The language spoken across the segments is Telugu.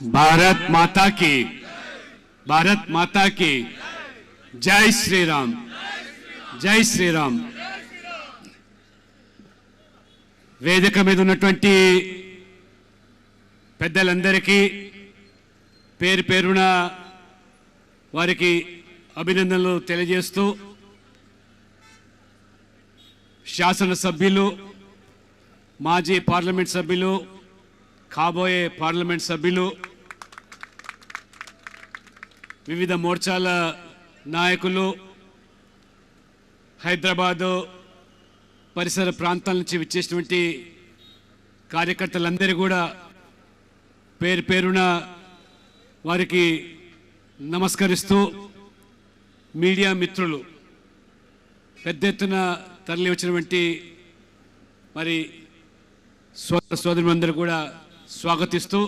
भारत माता की जय श्री राम, जय श्री राम। వేదిక మీద ఉన్నటువంటి పెద్దలందరికీ పేరు పేరున వారికి అభినందనలు తెలియజేస్తూ శాసన సభ్యులు, మాజీ పార్లమెంట్ సభ్యులు, కాబోయే పార్లమెంట్ సభ్యులు, వివిధ మోర్చాల నాయకులు, హైదరాబాదు పరిసర ప్రాంతాల నుంచి విచ్చేసినటువంటి కార్యకర్తలందరూ కూడా పేరు పేరున వారికి నమస్కరిస్తూ, మీడియా మిత్రులు పెద్ద ఎత్తున తరలి వచ్చినటువంటి మరి సోదరులందరూ కూడా స్వాగతిస్తూ,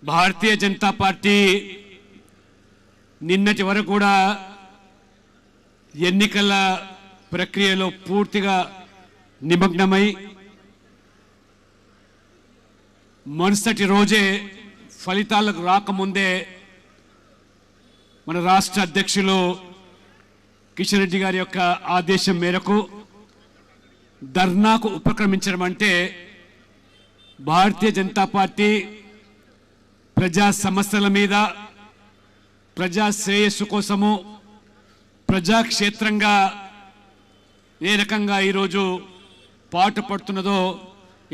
భారతీయ జనతా పార్టీ నిన్నటి వరకు కూడా ఎన్నికల ప్రక్రియలో పూర్తిగా నిమగ్నమై మరుసటి రోజే ఫలితాలకు రాకముందే మన రాష్ట్ర అధ్యక్షులు కిషన్ రెడ్డి గారి యొక్క ఆదేశం మేరకు ధర్నాకు ఉపక్రమించడం అంటే భారతీయ జనతా పార్టీ ప్రజా సమస్యల మీద, ప్రజా శ్రేయస్సు కోసము ప్రజాక్షేత్రంగా ఏ రకంగా ఈరోజు పాటు పడుతున్నదో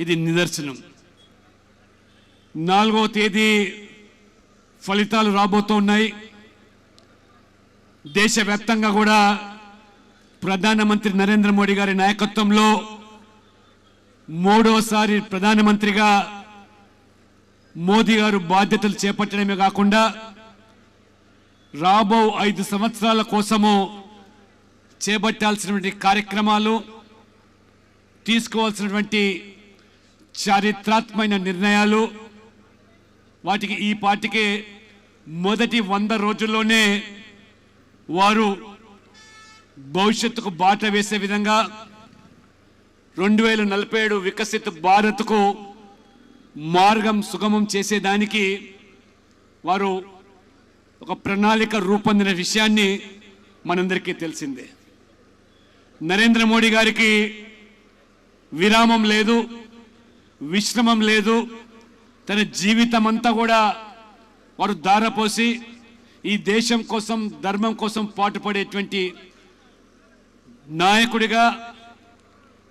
ఇది నిదర్శనం. 4వ తేదీ ఫలితాలు రాబోతున్నాయి. దేశవ్యాప్తంగా కూడా ప్రధానమంత్రి నరేంద్ర మోడీ గారి నాయకత్వంలో 3వసారి ప్రధానమంత్రిగా మోదీ గారు బాధ్యతలు చేపట్టడమే కాకుండా రాబో 5 సంవత్సరాల కోసము చేపట్టాల్సినటువంటి కార్యక్రమాలు, తీసుకోవాల్సినటువంటి చారిత్రాత్మకమైన నిర్ణయాలు, వాటికి ఈ పార్టీకి మొదటి 100 రోజుల్లోనే వారు భవిష్యత్తుకు బాట వేసే విధంగా 2047 వికసిత భారత్కు మార్గం సుగమం చేసేదానికి వారు ఒక ప్రణాళిక రూపొందిన విషయాన్ని మనందరికీ తెలిసిందే. నరేంద్ర మోడీ గారికి విరామం లేదు, విశ్రమం లేదు. తన జీవితం అంతా కూడా వారు ధారపోసి ఈ దేశం కోసం, ధర్మం కోసం పాటుపడేటువంటి నాయకుడిగా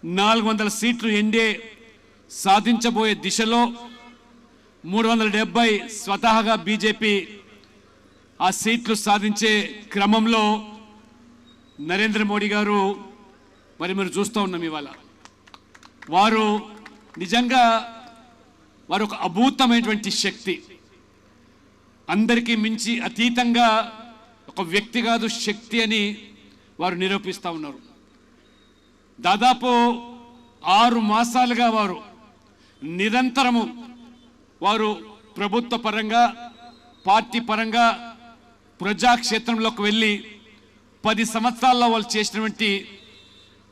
400 సీట్లు ఎన్డీఏ సాధించబోయే దిశలో 370 స్వతహాగా బీజేపీ ఆ సీట్లు సాధించే క్రమంలో నరేంద్ర మోడీ గారు మరి మీరు చూస్తూ ఉన్నాం ఇవాళ వారు నిజంగా వారు ఒక అద్భుతమైనటువంటి శక్తి. అందరికీ మించి అతీతంగా ఒక వ్యక్తి కాదు, శక్తి అని వారు నిరూపిస్తూ ఉన్నారు. దాదాపు 6 మాసాలుగా వారు నిరంతరము వారు ప్రభుత్వ పరంగా, పార్టీ పరంగా ప్రజాక్షేత్రంలోకి వెళ్ళి 10 సంవత్సరాల్లో వాళ్ళు చేసినటువంటి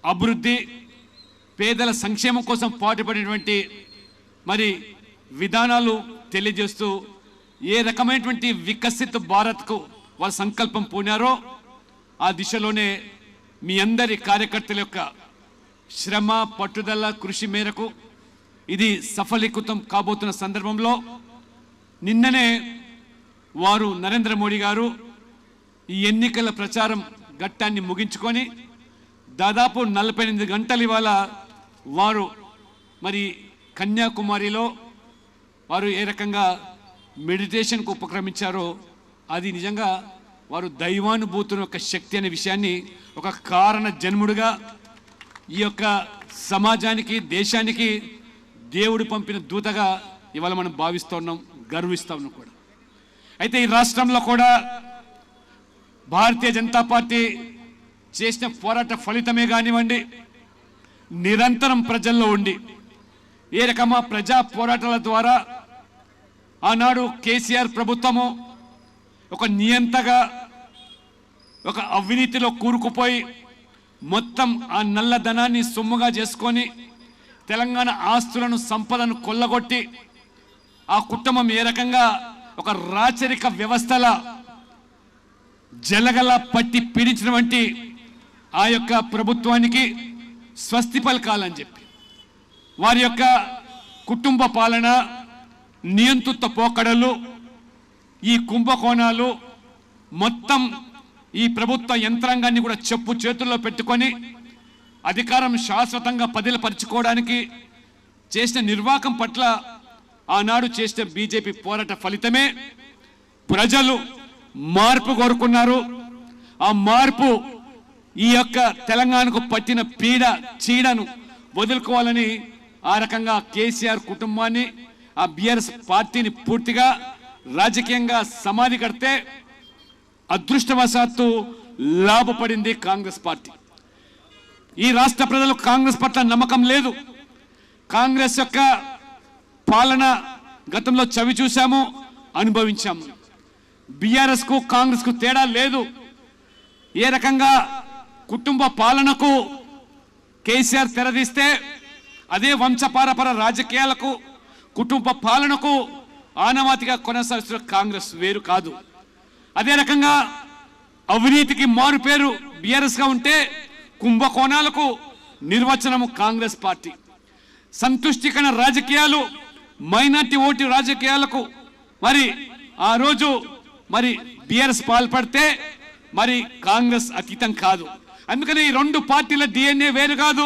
అభివృద్ధి, పేదల సంక్షేమం కోసం పాటుపడినటువంటి మరి విధానాలు తెలియజేస్తూ ఏ రకమైనటువంటి వికసిత భారత్కు వాళ్ళ సంకల్పం పూనారో ఆ దిశలోనే మీ అందరి కార్యకర్తల యొక్క శ్రమ, పట్టుదల, కృషి మేరకు ఇది సఫలీకృతం కాబోతున్న సందర్భంలో నిన్ననే వారు నరేంద్ర మోడీ గారు ఈ ఎన్నికల ప్రచారం ఘట్టాన్ని ముగించుకొని దాదాపు 48 గంటలు ఇవాళ వారు మరి కన్యాకుమారిలో వారు ఏ రకంగా మెడిటేషన్కు ఉపక్రమించారో అది నిజంగా వారు దైవానుభూతుని యొక్క శక్తి అనే విషయాన్ని ఒక కారణ జన్ముడుగా ఈ యొక్క సమాజానికి, దేశానికి దేవుడు పంపిన దూతగా ఇవాళ మనం భావిస్తూ ఉన్నాం, గర్విస్తూ ఉన్నాం కూడా. అయితే ఈ రాష్ట్రంలో కూడా భారతీయ జనతా పార్టీ చేసిన పోరాట ఫలితమే కానివ్వండి, నిరంతరం ప్రజల్లో ఉండి ఏ రకమా ప్రజా పోరాటాల ద్వారా ఆనాడు కేసీఆర్ ప్రభుత్వము ఒక నియంతగా, ఒక అవినీతిలో కూరుకుపోయి మొత్తం ఆ నల్లధనాన్ని సొమ్ముగా చేసుకొని తెలంగాణ ఆస్తులను, సంపదను కొల్లగొట్టి ఆ కుటుంబం ఏ రకంగా ఒక రాచరిక వ్యవస్థల జలగల పట్టి పీడించినటువంటి ఆ యొక్క ప్రభుత్వానికి స్వస్తి పలకాలని చెప్పి వారి యొక్క కుటుంబ పాలన, నియంతృత్వ పోకడలు, ఈ కుంభకోణాలు మొత్తం ఈ ప్రభుత్వ యంత్రాంగాన్ని కూడా చెప్పు చేతుల్లో పెట్టుకొని అధికారం శాశ్వతంగా పదిలపరుచుకోవడానికి చేసిన నిర్వాకం పట్ల ఆనాడు చేసిన బీజేపీ పోరాట ఫలితమే ప్రజలు మార్పు కోరుకున్నారు. ఆ మార్పు ఈ యొక్క తెలంగాణకు పట్టిన చీడను వదులుకోవాలని ఆ రకంగా కేసీఆర్ కుటుంబాన్ని, ఆ బీఆర్ఎస్ పార్టీని పూర్తిగా రాజకీయంగా సమాధి కడితే అదృష్టవశాత్తు లాభపడింది కాంగ్రెస్ పార్టీ. ఈ రాష్ట్ర ప్రజలకు కాంగ్రెస్ పట్ల నమ్మకం లేదు. కాంగ్రెస్ యొక్క పాలన గతంలో చవి చూశాము, అనుభవించాము. బీఆర్ఎస్ కు కాంగ్రెస్ కు తేడా లేదు. ఏ రకంగా కుటుంబ పాలనకు కేసీఆర్ తెరదీస్తే అదే వంశపారపర రాజకీయాలకు, కుటుంబ పాలనకు ఆనవాతిగా కొనసాగిస్తున్న కాంగ్రెస్ వేరు కాదు. అదే రకంగా అవినీతికి మారు పేరు బీఆర్ఎస్ గా ఉంటే కుంభకోణాలకు నిర్వచనము కాంగ్రెస్ పార్టీ. సంతుష్టికరణ రాజకీయాలు, మైనార్టీ ఓటు రాజకీయాలకు మరి ఆ రోజు మరి బీఆర్ఎస్ పాల్పడితే మరి కాంగ్రెస్ అతీతం కాదు. అందుకని ఈ రెండు పార్టీల డిఎన్ఏ వేరు కాదు,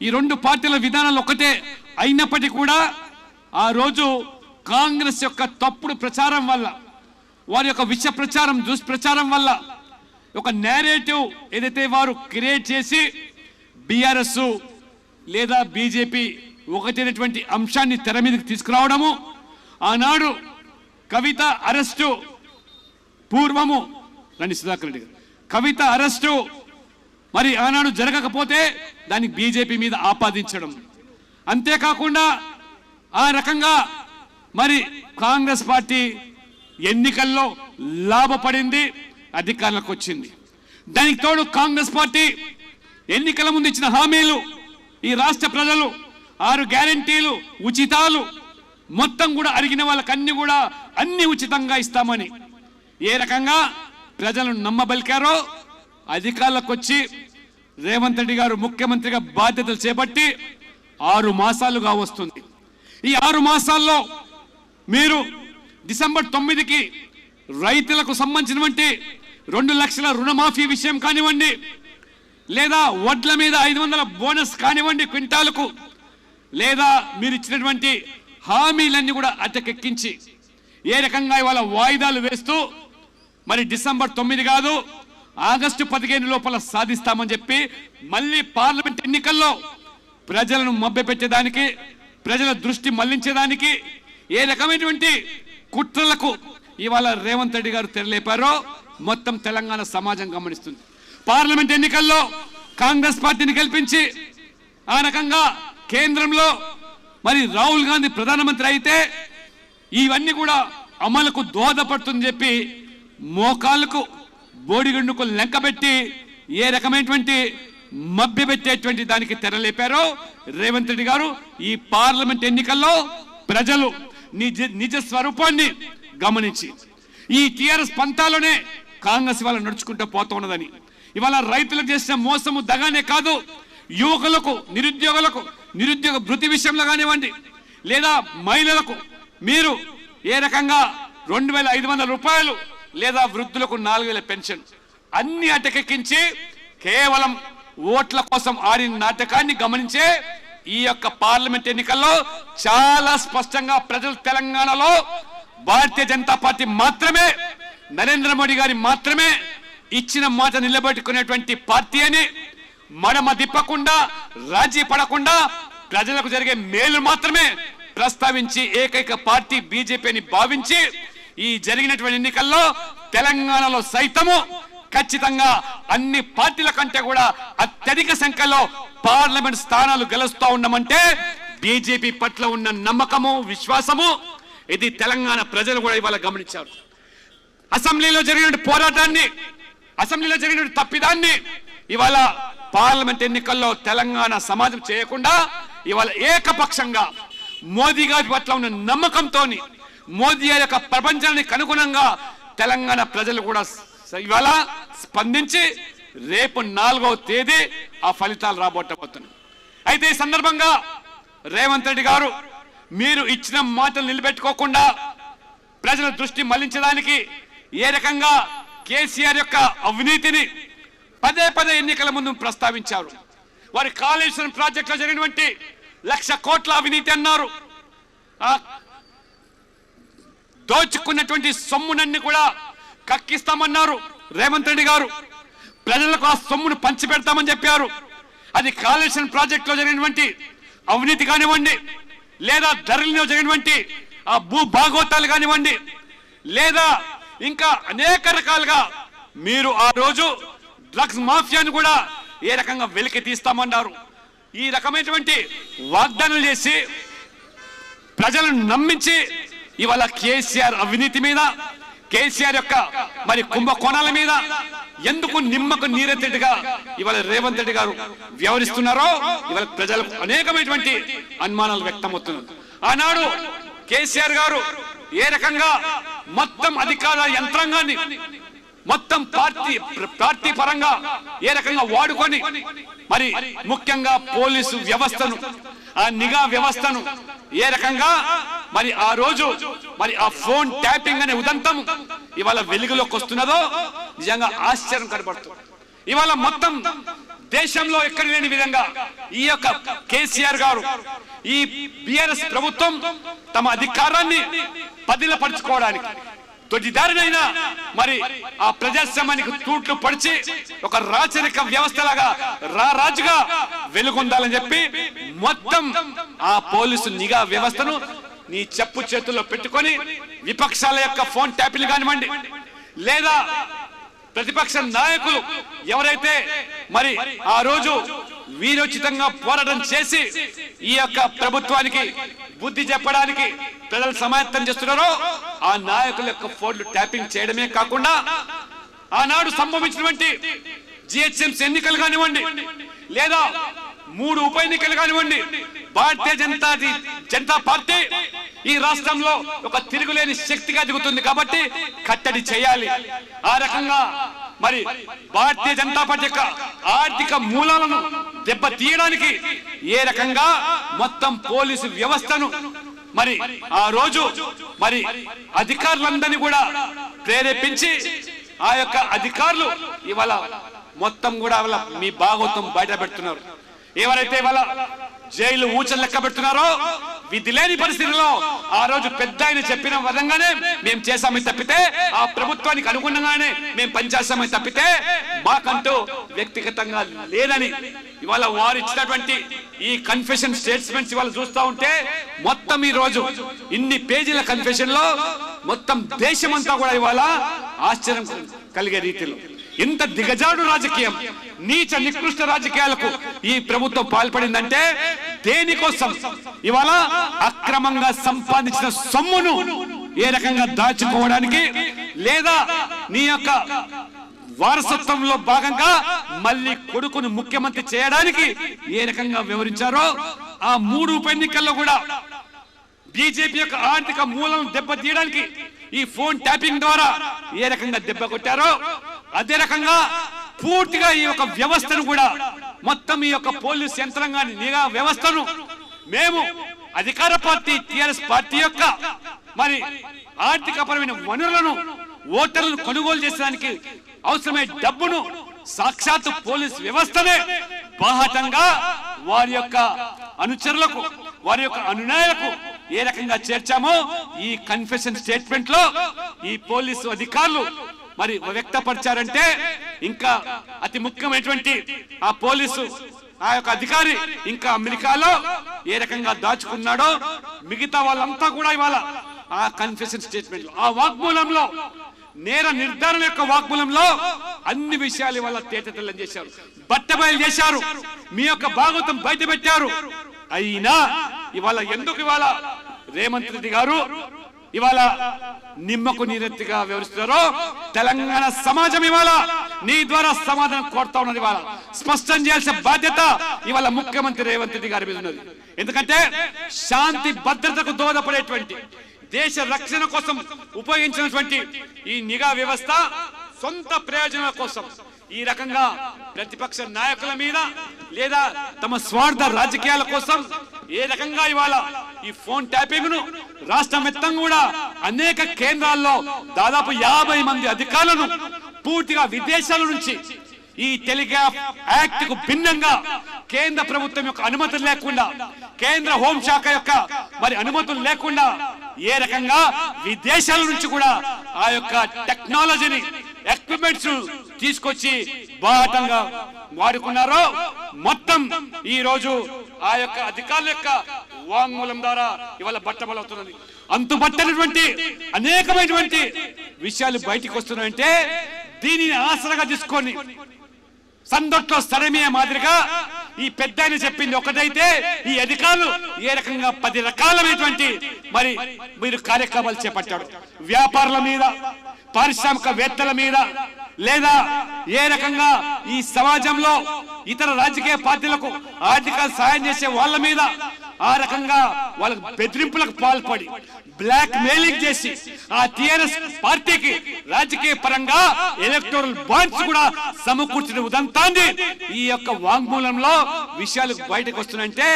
ఈ రెండు పార్టీల విధానాలు ఒకటే అయినప్పటికీ కూడా ఆ రోజు కాంగ్రెస్ యొక్క తప్పుడు ప్రచారం వల్ల, వారి యొక్క విష ప్రచారం, దుష్ప్రచారం వల్ల ఒక నేరేటివ్ ఏదైతే వారు క్రియేట్ చేసి బీఆర్ఎస్ లేదా బీజేపీ ఒకటైనటువంటి అంశాన్ని తెర మీదకి తీసుకురావడము, ఆనాడు కవిత అరెస్టు పూర్వము రండి సుధాకర్ రెడ్డి గారు, కవిత అరెస్టు మరి ఆనాడు జరగకపోతే దానికి బీజేపీ మీద ఆపాదించడం, అంతేకాకుండా ఆ రకంగా మరి కాంగ్రెస్ పార్టీ ఎన్నికల్లో లాభపడింది, అధికారంలోకి వచ్చింది. దానికి తోడు కాంగ్రెస్ పార్టీ ఎన్నికల ముందు ఇచ్చిన హామీలు, ఈ రాష్ట్ర ప్రజలు 6 గ్యారెంటీలు, ఉచితాలు మొత్తం కూడా అడిగిన వాళ్ళకి అన్ని ఉచితంగా ఇస్తామని ఏ రకంగా ప్రజలను నమ్మబలికారో అధికారులకు వచ్చి రేవంత్ రెడ్డి గారు ముఖ్యమంత్రిగా బాధ్యతలు చేపట్టి 6 మాసాలుగా వస్తుంది. ఈ 6 మాసాల్లో మీరు డిసెంబర్ 9కి రైతులకు సంబంధించినటువంటి 2 లక్షల రుణమాఫీ విషయం కానివ్వండి, లేదా వడ్ల మీద 500 బోనస్ కానివ్వండి క్వింటాలకు, లేదా మీరు ఇచ్చినటువంటి హామీలన్నీ కూడా అటకెక్కించి ఏ రకంగా ఇవాళ వాయిదాలు వేస్తూ మరి డిసెంబర్ 9 కాదు ఆగస్టు 15 లోపల సాధిస్తామని చెప్పి మళ్ళీ పార్లమెంట్ ఎన్నికల్లో ప్రజలను మభ్యపెట్టేదానికి, ప్రజల దృష్టి మళ్లించేదానికి ఏ రకమైనటువంటి కుట్రలకు ఇవాళ రేవంత్ రెడ్డి గారు తెరలేపారో మొత్తం తెలంగాణ సమాజం గమనిస్తుంది. పార్లమెంట్ ఎన్నికల్లో కాంగ్రెస్ పార్టీని గెలిపించి ఆ రకంగా కేంద్రంలో మరి రాహుల్ గాంధీ ప్రధానమంత్రి అయితే ఇవన్నీ కూడా అమలుకు దోహదపడుతుందని చెప్పి మోకాళ్ళకు బోడిగుండుకు లెక్కబెట్టి ఏ రకమైనటువంటి మభ్యపెట్టేటువంటి దానికి తెరలేపారో రేవంత్ రెడ్డి గారు ఈ పార్లమెంట్ ఎన్నికల్లో ప్రజలు నిజ స్వరూపాన్ని గమనించి ఈ టిఆర్ఎస్ పంతాలోనే కాంగ్రెస్ ఇవాళ నడుచుకుంటూ పోతూ ఉన్నదని, ఇవాళ రైతులకు చేసిన మోసము దగానే కాదు, యువకులకు, నిరుద్యోగ భృతి విషయంలో కానివ్వండి, లేదా మహిళలకు మీరు ఏ రకంగా 2500 రూపాయలు లేదా వృద్ధులకు 4000 పెన్షన్ అన్ని అటకెక్కించి కేవలం ఓట్ల కోసం ఆడిన నాటకాన్ని గమనించే ఈ యొక్క పార్లమెంట్ ఎన్నికల్లో చాలా స్పష్టంగా ప్రజలు తెలంగాణలో భారతీయ జనతా పార్టీ మాత్రమే, నరేంద్ర మోడీ గారి మాత్రమే ఇచ్చిన మాట నిలబెట్టుకునేటువంటి పార్టీ అని, మడమ తిప్పకుండా రాజీ పడకుండా ప్రజలకు జరిగే మేలు మాత్రమే ప్రస్తావించి ఏకైక పార్టీ బీజేపీ అని భావించి ఈ జరిగినటువంటి ఎన్నికల్లో తెలంగాణలో సైతము ఖచ్చితంగా అన్ని పార్టీల కంటే కూడా అత్యధిక సంఖ్యలో పార్లమెంట్ స్థానాలు గెలుస్తూ ఉన్నామంటే బీజేపీ పట్ల ఉన్న నమ్మకము, విశ్వాసము ఇది తెలంగాణ ప్రజలు కూడా ఇవాళ గమనించారు. అసెంబ్లీలో జరిగిన పోరాటాన్ని, అసెంబ్లీలో జరిగిన తప్పిదాన్ని ఇవాళ పార్లమెంట్ ఎన్నికల్లో తెలంగాణ సమాజం చేయకుండా ఇవాళ ఏకపక్షంగా మోదీ గారి పట్ల ఉన్న నమ్మకంతో మోదీ యొక్క ప్రపంచానికి అనుగుణంగా తెలంగాణ ప్రజలు కూడా ఇవాళ స్పందించి రేపు 4వ తేదీ ఆ ఫలితాలు రాబోతున్నాయి. అయితే ఈ సందర్భంగా రేవంత్ రెడ్డి గారు మీరు ఇచ్చిన మాటలు నిలబెట్టుకోకుండా ప్రజల దృష్టి మళ్లించడానికి ఏ రకంగా కేసీఆర్ యొక్క అవినీతిని పదే పదే ఎన్నికల ముందు ప్రస్తావించారు. వారి కాళేశ్వరం ప్రాజెక్టులో జరిగినటువంటి 1,00,000 కోట్ల అవినీతి అన్నారు. దోచుకున్నటువంటి సొమ్మునన్ని కూడా కక్కిస్తామన్నారు రేవంత్ రెడ్డి గారు. ప్రజలకు ఆ సొమ్మును పంచిపెడతామని చెప్పారు. అది కాళేశ్వరం ప్రాజెక్టులో జరిగినటువంటి అవినీతి కానివ్వండి, లేదా ధరలో జరిగినటువంటి ఆ భూ భాగోతాలు కానివ్వండి, లేదా ఇంకా అనేక రకాలుగా మీరు ఆ రోజు డ్రగ్స్ మాఫియాను కూడా ఏ రకంగా వెలికి తీస్తామన్నారు. ఈ రకమైనటువంటి వాగ్దానాలు చేసి ప్రజలను నమ్మించి ఇవాళ కేసీఆర్ అవినీతి మీద, కేసీఆర్ యొక్క మరి కుంభకోణాల మీద ఎందుకు నిమ్మకు నీరెత్తేట్టుగా ఇవాళ రేవంత్ రెడ్డి గారు వ్యవహరిస్తున్నారో ఇవాళ ప్రజలకు అనేకమైనటువంటి అనుమానాలు వ్యక్తమవుతున్నాయి. ఆనాడు కేసీఆర్ గారు ఏ రకంగా మొత్తం అధికార యంత్రాంగాన్ని మొత్తం పార్టీ పరంగా ఏ రకంగా వాడుకొని మరి ముఖ్యంగా పోలీసు వ్యవస్థను, ఆ నిఘా వ్యవస్థను ఏ రకంగా మరి ఆ రోజు మరి ఆ ఫోన్ ట్యాపింగ్ అనే ఉదంతం ఇవాళ వెలుగులోకి వస్తున్నదో నిజంగా ఆశ్చర్యం కనబడుతుంది. ఇవాళ మొత్తం దేశంలో ఎక్కడ లేని విధంగా ఈ యొక్క కేసీఆర్ గారు, ఈ బిఆర్ఎస్ ప్రభుత్వం తమ అధికారాన్ని పదిలపరుచుకోవడానికి తొలిదారినైనా మరి ఆ ప్రజాస్వామ్యానికి తూట్లు పడిచి ఒక రాచరిక వ్యవస్థలాగా రాజుగా వెలుగొందాలని చెప్పి మొత్తం ఆ పోలీసు నిఘా వ్యవస్థను నీ చెప్పు చేతుల్లో పెట్టుకొని విపక్షాల యొక్క ఫోన్ ట్యాపింగ్ కానివ్వండి, లేదా ప్రతిపక్ష నాయకులు ఎవరైతే మరి ఆ రోజు వీరోచితంగా పోరాటం చేసి ఈ యొక్క ప్రభుత్వానికి బుద్ధి చెప్పడానికి ప్రజలు సమాయత్తం చేస్తున్నారో ఆ నాయకుల యొక్క ఫోన్లు ట్యాపింగ్ చేయడమే కాకుండా ఆనాడు సంభవించినటువంటి జిహెచ్ఎంసీ ఎన్నికలు కానివ్వండి, లేదా 3 ఉప ఎన్నికలు కానివ్వండి, భారతీయ జనతా పార్టీ ఈ రాష్ట్రంలో ఒక తిరుగులేని శక్తిగా దిగుతుంది కాబట్టి కట్టడి చేయాలి. ఆ రకంగా మరి భారతీయ జనతా పార్టీ యొక్క ఆర్థిక మూలాలను దెబ్బతీయడానికి ఏ రకంగా మొత్తం పోలీసు వ్యవస్థను మరి ఆ రోజు మరి అధికారులందరినీ కూడా ప్రేరేపించి ఆ యొక్క అధికారులు ఇవాళ మొత్తం కూడా మీ భాగోతం బయట పెడుతున్నారు. ఎవరైతే ఇవాళ జైలు ఊచలు లెక్క పెడుతున్నారో విధి లేని పరిస్థితుల్లో ఆ రోజు పెద్ద ఆయన చెప్పిన విధంగానే మేము చేశామని తప్పితే, ఆ ప్రభుత్వానికి అనుగుణంగానే మేము పనిచేస్తామని తప్పితే మాకంటూ వ్యక్తిగతంగా లేదని ఇవాళ వారు ఇచ్చినటువంటి ఈ కన్ఫెషన్ స్టేట్మెంట్స్ ఇవాళ చూస్తూ ఉంటే మొత్తం ఈ రోజు ఇన్ని పేజీల కన్ఫెషన్ లో మొత్తం దేశమంతా కూడా ఇవాళ ఆశ్చర్యం కలిగే రీతిలో ఇంత దిగజాడు రాజకీయం, నీచ నికృష్ట రాజకీయాలకు ఈ ప్రభుత్వం పాల్పడిందంటే దేనికోసం? ఇవాళ అక్రమంగా సంపాదించిన సొమ్మును ఏ రకంగా దాచుకోవడానికి, లేదా నీ యొక్క వారసత్వంలో భాగంగా మళ్ళీ కొడుకును ముఖ్యమంత్రి చేయడానికి ఏ రకంగా వివరించారో ఆ 3 ఉప ఎన్నికల్లో కూడా బీజేపీ యొక్క ఆర్థిక మూలను దెబ్బతీయడానికి ఈ ఫోన్ ట్యాపింగ్ ద్వారా ఏ రకంగా దెబ్బ కొట్టారో అదే రకంగా పూర్తిగా ఈ యొక్క వ్యవస్థను కూడా మొత్తం ఈ యొక్క పోలీస్ యంత్రాంగాన్ని నిఘా వ్యవస్థను మేము అధికార పార్టీ టిఆర్ఎస్ పార్టీ యొక్క మరి ఆర్థికపరమైన వనరులను ఓటర్లను కొనుగోలు చేసడానికి అవసరమైన డబ్బును సాక్షాత్తు పోలీస్ వ్యవస్థనే బాహటంగా వారి యొక్క అనుచరులకు, వారి యొక్క అనునాయులకు ఏ రకంగా చేర్చామో ఈ కన్ఫెషన్ స్టేట్మెంట్ లో ఈ పోలీసు అధికారులు మరి వ్యక్తపరిచారంటే ఇంకా అతి ముఖ్యమైనటువంటి ఆ పోలీసు ఆ యొక్క అధికారి ఇంకా అమెరికాలో ఏ రకంగా దాచుకున్నాడో మిగతా వాళ్ళంతా కూడా ఇవాళ ఆ కన్ఫెషన్ స్టేట్మెంట్ ఆ వాగ్మూలంలో, నేర నిర్ధారణ యొక్క వాగ్మూలంలో అన్ని విషయాలు ఇవాళ తేటతెల్లం చేశారు, బట్టబయలు చేశారు, మీ యొక్క భాగవతం బయట పెట్టారు. అయినా ఇవాళ ఎందుకు ఇవాళ రేవంత్ రెడ్డి గారు ఇవాళ నిమ్మకు నీరెత్తిగా వ్యవహరిస్తున్నారో తెలంగాణ సమాజం ఇవాళ నీ ద్వారా సమాధానం కోరుతా ఉన్నది. ఇవాళ స్పష్టం చేయాల్సిన బాధ్యత ఇవాళ ముఖ్యమంత్రి రేవంత్ రెడ్డి గారి మీద ఉన్నది. ఎందుకంటే శాంతి భద్రతకు దోహదపడేటువంటి దేశ రక్షణ కోసం ఉపయోగించినటువంటి ఈ నిఘా వ్యవస్థ సొంత ప్రయోజనాల కోసం ఈ రకంగా ప్రతిపక్ష నాయకుల మీద లేదా తమ స్వార్థ రాజకీయాల కోసం ఏ రకంగా ఇవాళ ఈ ఫోన్ ట్యాపింగ్ ను రాష్ట్రం మొత్తం కూడా అనేక కేంద్రాల్లో దాదాపు 50 మంది అధికారులను పూర్తిగా విదేశాల నుంచి ఈ టెలిగ్రాఫ్ యాక్ట్ కు భిన్నంగా కేంద్ర ప్రభుత్వం యొక్క అనుమతులు లేకుండా కేంద్ర హోంశాఖ యొక్క మరి అనుమతులు లేకుండా ఏ రకంగా విదేశాల నుంచి కూడా ఆ యొక్క టెక్నాలజీని ఎక్విప్మెంట్స్ తీసుకొచ్చి బాహటంగా వాడుకున్నారో మొత్తం ఈ రోజు ఆ యొక్క అధికారుల యొక్క వాంగ్మూలం ద్వారా ఇవాళ బట్టబలవుతున్నది. అంతుబట్టనటువంటి అనేకమైనటువంటి విషయాలు బయటికి వస్తున్నాయంటే దీనిని ఆసరాగా తీసుకొని సందొట్లో సరమీయ మాదిరిగా ఈ పెద్ద ఆయన చెప్పింది ఒకటైతే ఈ అధికారులు ఏ రకంగా 10 రకాలైనటువంటి మరి మీరు కార్యక్రమాలు చేపట్టాడు. వ్యాపారుల మీద, పారిశ్రామికవేత్తల మీద, లేదా ఏ రకంగా ఈ సమాజంలో ఇతర రాజకీయ పార్టీలకు ఆర్థిక సహాయం చేసే వాళ్ళ మీద ఆ రకంగా వాళ్ళకు బెదిరింపులకు పాల్పడి బ్లాక్ మెయిలింగ్ చేసి ఆ టిఆర్ఎస్ పార్టీకి రాజకీయ పరంగా ఎలక్టోరల్ బాండ్స్ కూడా సమకూర్చిన ఉదంతాన్ని ఈ యొక్క వాంగ్మూలంలో విషయాలు బయటకు వస్తున్నాయంటే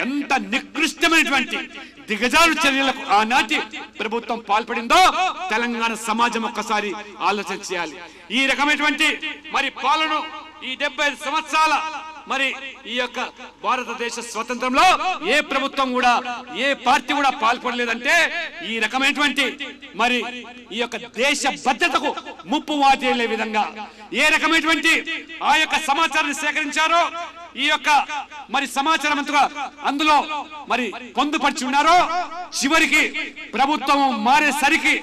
ఎంత నికృష్టమైనటువంటి దిగజారు చర్యలకు ఆనాటి ప్రభుత్వం పాల్పడిందో తెలంగాణ సమాజం ఒక్కసారి ఆలోచన చేయాలి. ఈ రకమైనటువంటి మరి పాలన ఈ 75 సంవత్సరాల మరి ఈ యొక్క భారతదేశ స్వతంత్రంలో ఏ ప్రభుత్వం కూడా ఏ పార్టీ కూడా పాల్పడలేదంటే ఈ రకమైనటువంటి మరి ఈ యొక్క దేశ భద్రతకు ముప్పు వాటిల్లే విధంగా ఏ రకమైనటువంటి ఆ యొక్క సమాచారాన్ని సేకరించారో ఈ యొక్క మరి సమాచారం అంతగా అందులో మరి పొందుపరిచి ఉన్నారో చివరికి ప్రభుత్వం మారేసరికి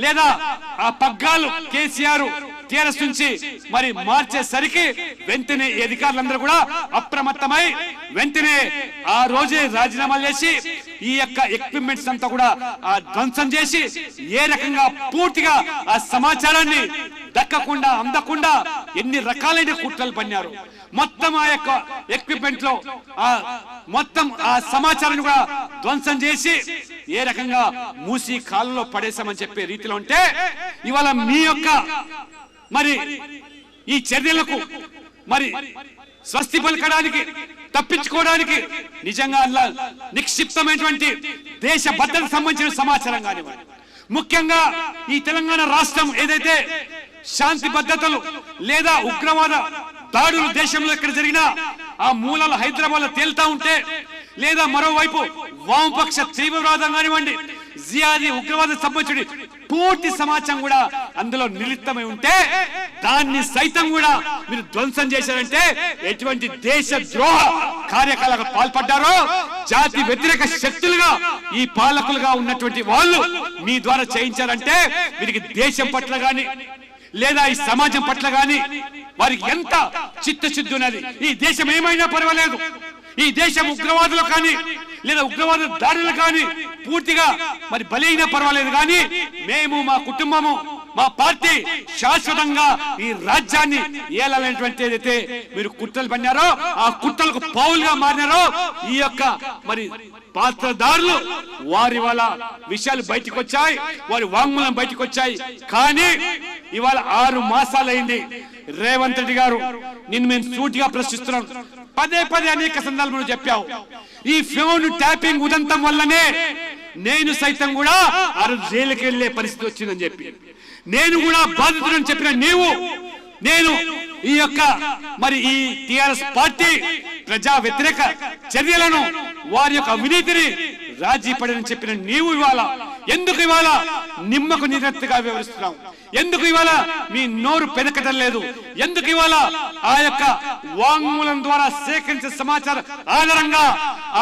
లేదా ఆ పగ్గాలు కేసీఆర్ టిఆర్ఎస్ నుంచి మరి మార్చేసరికి వెంటనే అధికారులందరూ కూడా అప్రమత్తమై వెంటనే ఆ రోజే రాజీనామాలు చేసి ఈ యొక్క ఎక్విప్మెంట్స్ అంతా కూడా ధ్వంసం చేసి ఏ రకంగా పూర్తిగా ఆ సమాచారాన్ని దక్కకుండా అందకుండా ఎన్ని రకాలైన కుట్రలు పన్నారు. మొత్తం ఆ యొక్క ఎక్విప్మెంట్ లో మొత్తం ఆ సమాచారాన్ని కూడా ధ్వంసం చేసి ఏ రకంగా మూసి కాలంలో పడేసామని చెప్పే రీతిలో ఉంటే ఇవాళ మీ యొక్క మరి ఈ చర్యలకు మరి స్వస్తి పలకడానికి తప్పించుకోవడానికి నిజంగా నిక్షిప్తమైనటువంటి దేశ భద్రతకు సంబంధించిన సమాచారం కానివ్వండి, ముఖ్యంగా ఈ తెలంగాణ రాష్ట్రం ఏదైతే శాంతి భద్రతలు లేదా ఉగ్రవాద దాడులు దేశంలో ఎక్కడ జరిగినా ఆ మూలాలు హైదరాబాద్ లో తేలుతా ఉంటే లేదా మరోవైపు వామపక్ష తీవ్రవాదం కానివ్వండి, జియాది ఉగ్రవాదం సంబంధించి పూర్తి సమాచారం కూడా అందులో నిలిత్తమై ఉంటే దాన్ని సైతం కూడా మీరు ధ్వంసం చేశారంటే ఎటువంటి దేశ ద్రోహ కార్యకలాపాలకు పాల్పడ్డారో జాతి వ్యతిరేక శక్తులుగా ఈ పాలకులుగా ఉన్నటువంటి వాళ్ళు మీ ద్వారా చేయించారంటే వీరికి దేశం పట్ల గాని లేదా ఈ సమాజం పట్ల గాని వారికి ఎంత చిత్తశుద్ధి ఉన్నది. ఈ దేశం ఏమైనా పర్వాలేదు, ఈ దేశం ఉగ్రవాదులు కానీ లేదా ఉగ్రవాద దాడులు కానీ పూర్తిగా మరి బలైనా పర్వాలేదు కానీ మేము మా కుటుంబము మా పార్టీ శాశ్వతంగా ఈ రాజ్యాన్ని ఏలాలనేటువంటి ఏదైతే మీరు కుట్రలు పన్నారో ఆ కుట్రలకు పౌలుగా మారినారో ఈ యొక్క మరి పాత్రదారులు వారి వాళ్ళ విషయాలు బయటకు వచ్చాయి, వారి వాంగ్మూలం బయటకు వచ్చాయి. కానీ ఇవాళ 6 మాసాలైంది. రేవంత్ రెడ్డి గారు నిన్ను మేము సూటిగా ప్రశ్నిస్తున్నాం, పదే అనేక సందర్భాలు చెప్పావు ఈ ఫోన్ ట్యాపింగ్ ఉదంతం వల్లనే నేను సైతం కూడా జైలుకి వెళ్లే పరిస్థితి వచ్చిందని చెప్పి నేను కూడా బాధితుడని చెప్పిన నీవు నేను ఈ యొక్క మరి ఈ టిఆర్ఎస్ పార్టీ ప్రజా వ్యతిరేక చర్యలను వారి యొక్క అవినీతిని రాజీ పడని చెప్పిన నీవు ఎందుకు ఇవాళ నిమ్మకు నీరెత్తుగా వ్యవహరిస్తున్నావు? ఎందుకు ఇవాళ మీ నోరు పెదకటం లేదు? ఎందుకు ఇవాళ ఆ యొక్క వాంగ్మూలం ద్వారా సేకరించే సమాచారం ఆధారంగా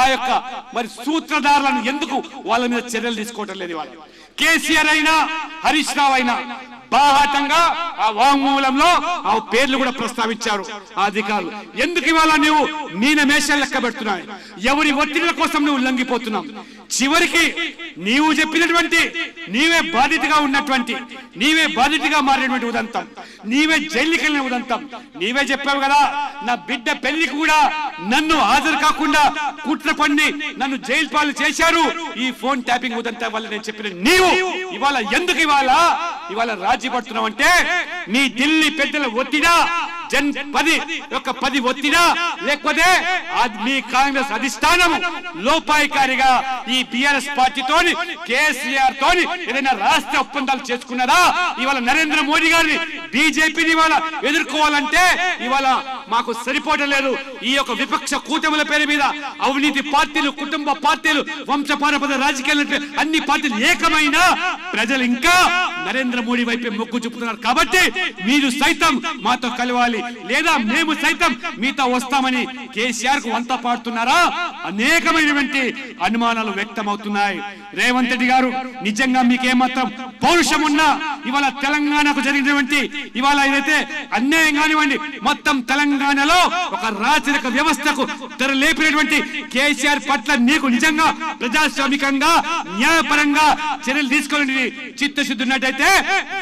ఆ యొక్క మరి సూత్రధారులను ఎందుకు వాళ్ళ మీద చర్యలు తీసుకోవటం లేదు? ఇవాళ కేసీఆర్ అయినా హరీష్ రావు అయినా బాహాటంగా ఆ వాంగ్మూలంలో ఆ పేర్లు కూడా ప్రస్తావించారు ఆ అధికారులు. ఎందుకు ఇవాళ నువ్వు మీనమేషాలు లెక్క పెడుతున్నావు? ఎవరి ఒత్తిడిల కోసం నువ్వు లొంగిపోతున్నావు? చివరికి నీవు చెప్పినటువంటి నీవే బాధితగా ఉన్నటువంటి నీవే బాధితగా మారినటువంటి ఉదంతం, నీవే జైలుకి వెళ్ళిన ఉదంతం, నీవే చెప్పావు కదా నా బిడ్డ పెళ్లికి కూడా నన్ను హాజరు కాకుండా కుట్ర పన్ని నన్ను జైలు పాలు చేశారు ఈ ఫోన్ ట్యాపింగ్ ఉదంతం వల్ల నేను చెప్పిన నీవు ఇవాళ ఎందుకు ఇవాళ రాజీ పడుతున్నావు అంటే మీ ఢిల్లీ పెద్దల ఒత్తిడా పది ఒత్తిడా లేకపోతే మీ కాంగ్రెస్ అధిష్టానం లోపాయికారిగా ఈ బిఆర్ఎస్ పార్టీతోని కేసీఆర్ తోని ఏదైనా రాష్ట్ర ఒప్పందాలు చేసుకున్నారా? ఇవాళ నరేంద్ర మోడీ గారిని బీజేపీని ఇవాళ ఎదుర్కోవాలంటే ఇవాళ మాకు సరిపోవడం లేదు. ఈ యొక్క విపక్ష కూటముల పేరు మీద అవినీతి పార్టీలు, కుటుంబ పార్టీలు, వంశపారపద రాజకీయాలు అన్ని పార్టీలు ఏకమైనా ప్రజలు ఇంకా నరేంద్ర మోడీ వైపే మొగ్గు చూపుతున్నారు. కాబట్టి మీరు సైతం మాతో కలవాలి లేదా మేము సైతం మీతో వస్తామని కేసీఆర్ కు వంత పాడుతున్నారా? అనేకమైనటువంటి అనుమానాలు వ్యక్తమవుతున్నాయి. రేవంత్ రెడ్డి గారు నిజంగా మీకేమాత్రం పౌరుషం ఉన్నా ఇవాళ తెలంగాణకు జరిగినటువంటి ఇవాళ ఏదైతే అన్యాయం కానివ్వండి మొత్తం తెలంగాణలో ఒక రాచరిక వ్యవస్థకు తెరలేపినటువంటి కేసీఆర్ పట్ల నీకు నిజంగా ప్రజాస్వామికంగా న్యాయపరంగా చర్యలు తీసుకోవాలని చిత్తశుద్ధి ఉన్నట్టయితే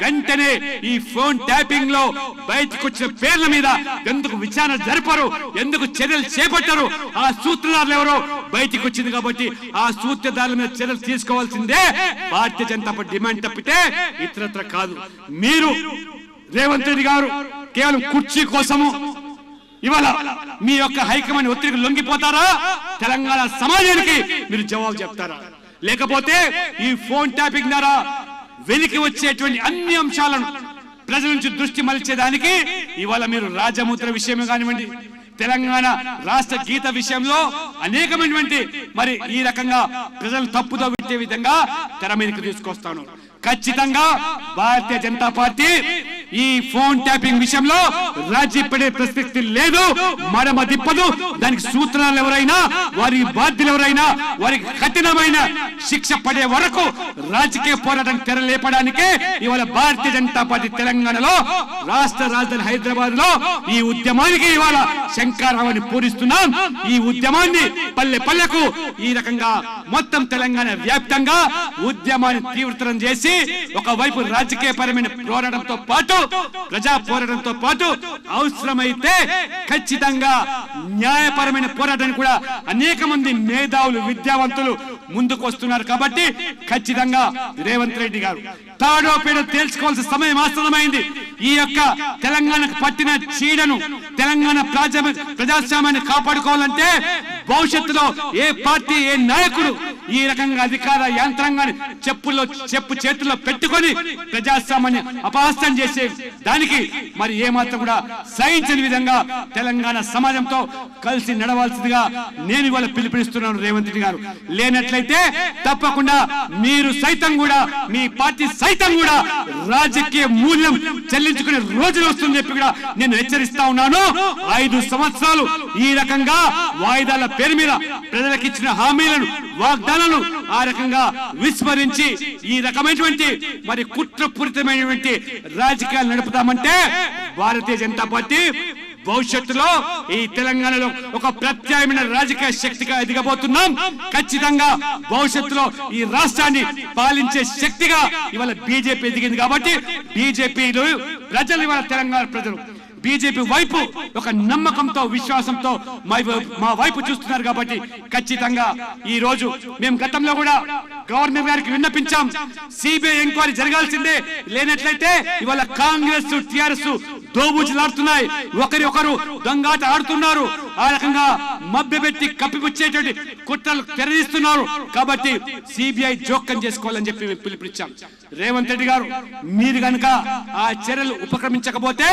వెంటనే ఈ ఫోన్ ట్యాపింగ్ లో బయటకు వచ్చిన పేర్ల మీద ఎందుకు విచారణ జరపరు? ఎందుకు చర్యలు చేపట్టరు? ఆ సూత్రధారులు ఎవరో బయటికి వచ్చింది కాబట్టి ఆ సూత్రధారుల మీద చర్యలు తీసుకోవాల్సిందే భారతీయ జనతా పార్టీ డిమాండ్ తప్పితే ఇతరత్ర కాదు. మీరు రేవంత్ రెడ్డి గారు కేవలం కుర్చీ కోసము ఇవాళ మీ యొక్క హైకమాండ్ ఒత్తిడికి లొంగిపోతారా? తెలంగాణ సమాజానికి మీరు జవాబు చెప్తారా? లేకపోతే ఈ ఫోన్ ట్యాపింగ్ ద్వారా వెలికి వచ్చేటువంటి అన్ని అంశాలను ప్రజల నుంచి దృష్టి మళ్చేదానికి ఇవాళ మీరు రాజముద్ర విషయం కానివ్వండి తెలంగాణ రాష్ట్ర గీత విషయంలో అనేకమైనటువంటి మరి ఈ రకంగా ప్రజలు తప్పుదో పెట్టే విధంగా తెర మీదకి తీసుకొస్తాను. ఖచ్చితంగా భారతీయ జనతా పార్టీ ఈ ఫోన్ ట్యాపింగ్ విషయంలో రాజీ పడే ప్రసక్తి లేదు, మడమ తిప్పదు. దానికి సూత్రాలు ఎవరైనా వారి బాధ్యులు ఎవరైనా వారికి కఠినమైన శిక్ష పడే వరకు రాజకీయ పోరాటం తెరలేపడానికే ఇవాళ భారతీయ జనతా పార్టీ తెలంగాణలో రాష్ట్ర రాజధాని హైదరాబాద్ లో ఈ ఉద్యమానికి ఇవాళ శంకారావాన్ని పూరిస్తున్నాం. ఈ ఉద్యమాన్ని పల్లె పల్లెకు ఈ రకంగా మొత్తం తెలంగాణ వ్యాప్తంగా ఉద్యమాన్ని తీవ్రతరం చేసి ఒకవైపు రాజకీయ పరమైన పోరాటంతో పాటు ప్రజా పోరాటంతో పాటు అవసరమైతే ఖచ్చితంగా న్యాయపరమైన పోరాటాన్ని కూడా అనేక మంది మేధావులు విద్యావంతులు ముందుకు వస్తున్నారు. కాబట్టి ఖచ్చితంగా రేవంత్ రెడ్డి గారు తాడో పేడో తేల్చుకోవాల్సిన సమయం ఆసన్నమైంది. ఈ యొక్క తెలంగాణకు పట్టిన చీడను తెలంగాణ ప్రజాస్వామ్యాన్ని కాపాడుకోవాలంటే భవిష్యత్తులో ఏ పార్టీ ఏ నాయకుడు ఈ రకంగా అధికార యంత్రాంగాన్ని చెప్పు చేతుల్లో పెట్టుకొని ప్రజాస్వామ్యాన్ని అపహాస్యం చేసే దానికి మరి ఏమాత్రం కూడా సహించని విధంగా తెలంగాణ సమాజంతో కలిసి నడవాల్సిందిగా నేను ఇవాళ పిలుపునిస్తున్నాను రేవంత్ రెడ్డి గారు. లేనట్లయితే తప్పకుండా మీరు సైతం కూడా మీ పార్టీ సైతం కూడా రాజకీయ మూల్యం చెల్లించుకునే రోజులు వస్తుందని చెప్పి కూడా నేను హెచ్చరిస్తా ఉన్నాను. 5 సంవత్సరాలు ఈ రకంగా వాయిదాల పేరు మీద ప్రజలకు ఇచ్చిన హామీలను వాగ్దానాలను ఆ రకంగా విస్మరించి ఈ రకమైనటువంటి మరి కుట్రపూరితమైనటువంటి రాజకీయాలు నడుపుతామంటే భారతీయ జనతా పార్టీ భవిష్యత్తులో ఈ తెలంగాణలో ఒక ప్రత్యామ్నాయ రాజకీయ శక్తిగా ఎదగబోతున్నాం. ఖచ్చితంగా భవిష్యత్తులో ఈ రాష్ట్రాన్ని పాలించే శక్తిగా ఇవాళ బీజేపీ ఎదిగింది. కాబట్టి బీజేపీలో ప్రజలు ఇవాళ తెలంగాణ ప్రజలు బీజేపీ వైపు ఒక నమ్మకంతో విశ్వాసంతో మా వైపు చూస్తున్నారు. కాబట్టి ఖచ్చితంగా ఈ రోజు మేము గతంలో కూడా గవర్నర్ గారికి విన్నపించాం, సిబిఐ ఎంక్వైరీ జరగాల్సిందే. లేనట్లయితే ఇవాళ కాంగ్రెస్ టిఆర్ఎస్ దోబూచులాడుతున్నాయి, ఒకరి ఒకరు దొంగాట ఆడుతున్నారు, ఆ రకంగా మభ్యపెట్టి కప్పిపుచ్చేటువంటి కుట్రలు తెరదీస్తున్నారు. కాబట్టి సిబిఐ జోక్యం చేసుకోవాలని చెప్పి మేము పిలుపునిచ్చాం. రేవంత్ రెడ్డి గారు మీరు కనుక ఆ చర్యలు ఉపక్రమించకపోతే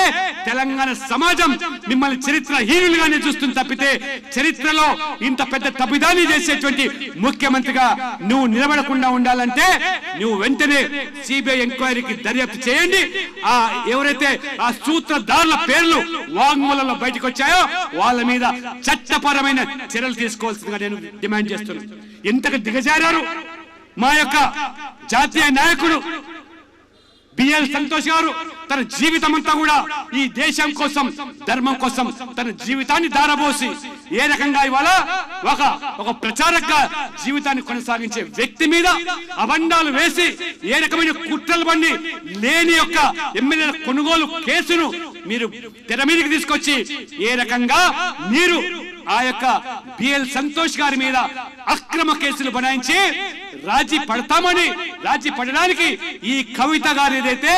తెలంగాణ సమాజం మిమ్మల్ని చరిత్రహీనులుగానే చూస్తుంది తప్పితే చరిత్రలో ఇంత పెద్ద తప్పిదాన్ని చేసేటువంటి ముఖ్యమంత్రిగా నువ్వు నిలబడకుండా ఉండాలంటే నువ్వు వెంటనే సిబిఐ ఎంక్వైరీకి దర్యాప్తు చేయండి. ఆ ఎవరైతే ఆ సూత్రధారుల పేర్లు వాంగ్మూలంలో బయటకు వచ్చాయో వాళ్ళ మీద చట్టపరమైన చర్యలు తీసుకోవాల్సిందిగా నేను డిమాండ్ చేస్తున్నాను. ఎంతగా దిగజారారు మా యొక్క జాతీయ నాయకుడు బిఎల్ సంతోష్ గారు తన జీవితం అంతా కూడా ఈ దేశం కోసం ధర్మం కోసం తన జీవితాన్ని దారబోసి ఏ రకంగా ఇవాళ ఒక ప్రచారక జీవితాన్ని కొనసాగించే వ్యక్తి మీద అబండాలు వేసి ఏ రకమైన కుట్రలు బండి లేని యొక్క ఎమ్మెల్యేల కొనుగోలు కేసును మీరు తెర మీదకి తీసుకొచ్చి ఏ రకంగా మీరు ఆ యొక్క బిఎల్ సంతోష్ గారి మీద అక్రమ కేసులు బనాయించి రాజీ పడడానికి ఈ కవిత గారు ఏదైతే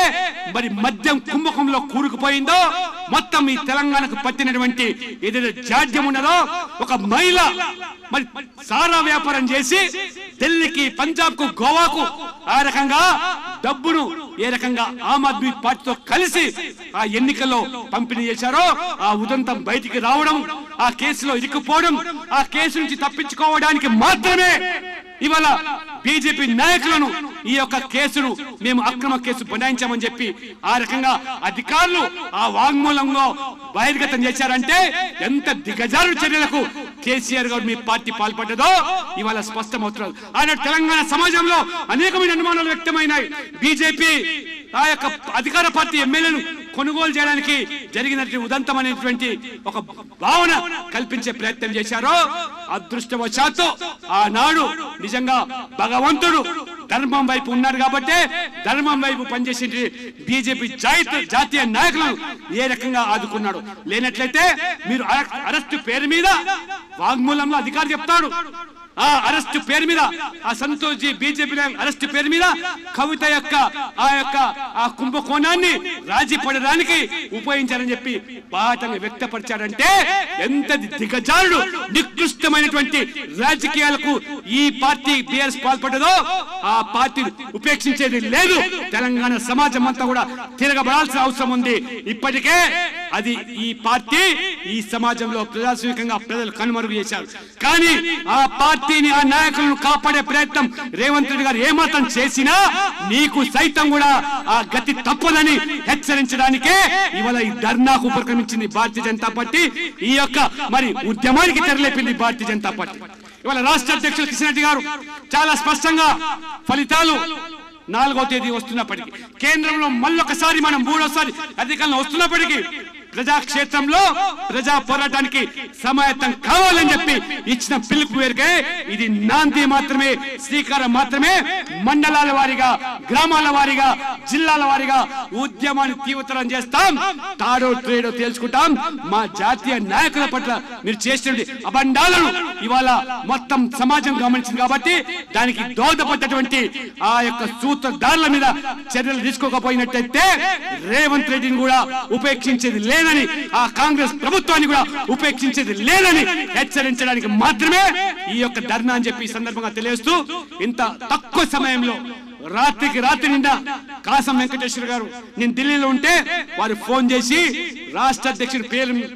మరి మద్యం కుంభకంలో కూరుకుపోయిందో మొత్తం ఈ తెలంగాణకు పట్టినటువంటి ఏదైతే జాడ్యం ఉన్నదో ఒక మహిళ మరి సారా వ్యాపారం చేసి ఢిల్లీకి పంజాబ్ కు గోవాకు ఆ రకంగా డబ్బును ఏ రకంగా ఆమ్ ఆద్మీ పార్టీతో కలిసి ఆ ఎన్నికల్లో పంపిణీ చేశారో ఆ ఉదంతం బయటికి రావడం ఆ కేసులో ఇరుక్కుపోవడం ఆ కేసు నుంచి తప్పించుకోవడానికి మాత్రమే ఇవాళ బీజేపీ నాయకులను ఈ యొక్క కేసును మేము అక్రమ కేసు బనాయించామని చెప్పి ఆ రకంగా అధికారులు ఆ వాంగ్మూలంలో బహిర్గతం చేశారంటే ఎంత దిగజారు చర్యలకు కేసీఆర్ గారు మీ పార్టీ పాల్పడ్డదో ఇవాళ స్పష్టమవుతున్నారు. ఆయన తెలంగాణ సమాజంలో అనేకమైన అనుమానాలు వ్యక్తమైనాయి. బీజేపీ ఆ యొక్క అధికార పార్టీ ఎమ్మెల్యేను కొనుగోలు చేయడానికి జరిగినటువంటి ఉదంతం అనేటువంటి ఒక భావన కల్పించే ప్రయత్నం చేశారో అదృష్టవశాత్తు ఆనాడు నిజంగా భగవంతుడు ధర్మం వైపు ఉన్నారు కాబట్టి ధర్మం వైపు పనిచేసే బీజేపీ జాతీయ నాయకులను ఏ రకంగా ఆదుకున్నాడు. లేనట్లయితే మీరు అరెస్టు పేరు మీద వాగ్మూలంలో అధికారి చెప్తాడు ఆ అరెస్టు పేరు మీద ఆ సంతోష్ జీ బీజేపీ అరెస్టు పేరు మీద కవిత యొక్క ఆ కుంభకోణాన్ని రాజీ పడడానికి ఉపయోగించారని చెప్పి బాహటంగా వ్యక్తపరిచాడంటే ఎంత దిగజారుడు నికృష్టమైనటువంటి రాజకీయాలకు ఈ పార్టీ బీఆర్ఎస్ పాల్పడ్డదో ఆ పార్టీని ఉపేక్షించేది లేదు. తెలంగాణ సమాజం అంతా కూడా తిరగబడాల్సిన అవసరం ఉంది. ఇప్పటికే అది ఈ పార్టీ ఈ సమాజంలో ప్రజాస్వామికంగా ప్రజలు కనుమరుగు చేశారు. కానీ ఆ పార్టీని ఆ నాయకులను కాపాడే ప్రయత్నం రేవంత్ రెడ్డి గారు ఏమాత్రం చేసినా నీకు సైతం కూడా ఆ గతి తప్పదని హెచ్చరించడానికే ఇవాళ ఈ ధర్నాకు ఉపక్రమించింది భారతీయ జనతా పార్టీ. ఈ యొక్క మరి ఉద్యమానికి తెరలేపింది భారతీయ జనతా పార్టీ. ఇవాళ రాష్ట్ర అధ్యక్షులు కిషన్ రెడ్డి గారు చాలా స్పష్టంగా ఫలితాలు 4వ తేదీ వస్తున్నప్పటికీ కేంద్రంలో మళ్ళొకసారి మనం 3వసారి అధికారంలో వస్తున్నప్పటికీ ప్రజాక్షేత్రంలో ప్రజా పోరాటానికి సమాయత్తం కావాలని చెప్పి ఇచ్చిన పిలుపు మేరకే ఇది నాంది మాత్రమే, శ్రీకారం మాత్రమే. మండలాల వారీగా, గ్రామాల వారీగా, జిల్లాల వారీగా ఉద్యమాన్ని తీవ్రతరం చేస్తాం. తాడో ట్రేడో తేల్చుకుంటాం. మా జాతీయ నాయకుల పట్ల మీరు చేసినటువంటి అబండాలను ఇవాళ మొత్తం సమాజం గమనించింది కాబట్టి దానికి దోహదపడ్డటువంటి ఆ యొక్క సూత్రధారుల మీద చర్యలు తీసుకోకపోయినట్టయితే రేవంత్ రెడ్డిని కూడా ఉపేక్షించేది లేదని, ఆ కాంగ్రెస్ ప్రభుత్వాన్ని కూడా ఉపేక్షించేది లేదని హెచ్చరించడానికి మాత్రమే ఈ యొక్క ధర్నా అని చెప్పి ఈ సందర్భంగా తెలియజేస్తూ ఇంత తక్కువ సమయంలో రాత్రికి రాత్రి నిండా కాసం వెంకటేశ్వర గారు నేను ఢిల్లీలో ఉంటే వారు ఫోన్ చేసి రాష్ట్ర అధ్యక్షుడి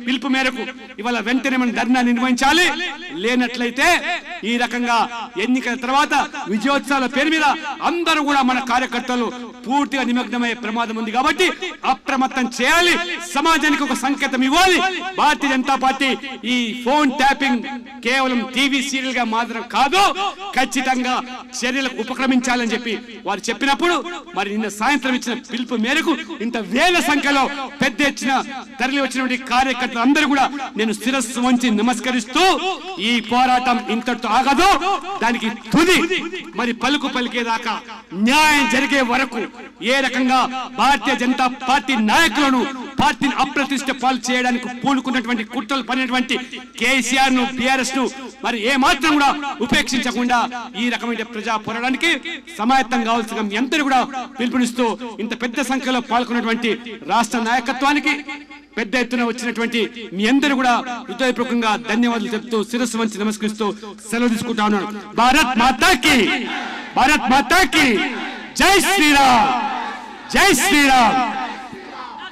పిలుపు మేరకు ఇవాళ వెంటనే మనం ధర్నా నిర్వహించాలి, లేనట్లయితే ఈ రకంగా ఎన్నికల తర్వాత విజయోత్సవాల పేరు మీద అందరూ కూడా మన కార్యకర్తలు పూర్తిగా నిమగ్నమయ్యే ప్రమాదం ఉంది కాబట్టి అప్రమత్తం చేయాలి, సమాజానికి ఒక సంకేతం ఇవ్వాలి. భారతీయ జనతా పార్టీ ఈ ఫోన్ ట్యాపింగ్ కేవలం టీవీ సీరియల్ గా మాత్రం కాదు, ఖచ్చితంగా చర్యలకు ఉపక్రమించాలని చెప్పి వారు చెప్పినప్పుడు మరి నిన్న సాయంత్రం ఇచ్చిన పిలుపు మేరకు ఇంత వేల సంఖ్యలో పెద్ద ఎత్తున తరలి వచ్చినటువంటి కార్యకర్తలు అందరూ కూడా నేను శిరస్సు వంచి నమస్కరిస్తూ ఈ పోరాటం ఇంతటితో ఆగదు, దానికి తుది మరి పలుకు పలికేదాకా న్యాయం జరిగే వరకు ఏ రకంగా భారతీయ జనతా పార్టీ నాయకులను పార్టీని అప్రతిష్ట పాలు చేయడానికి పూనుకున్నటువంటి కుట్రలు పడినటువంటి కేసీఆర్ ను బీఆర్ఎస్ ను మరి ఏ మాత్రం కూడా ఉపేక్షించకుండా ఈ రకమైన ప్రజా పోరాటానికి సమాయత్తం కావాల్సిన మీ అందరూ కూడా పిలుపునిస్తూ ఇంత పెద్ద సంఖ్యలో పాల్గొన్నటువంటి రాష్ట్ర నాయకత్వానికి పెద్ద ఎత్తున వచ్చినటువంటి మీ అందరూ కూడా హృదయపూర్వకంగా ధన్యవాదాలు చెప్తూ శిరస్సు వంచి నమస్కరిస్తూ సెలవు తీసుకుంటా ఉన్నాను. భారత్ మాతాకి, భారత్ మాతాకి జై శ్రీరామ్, జై శ్రీరామ్.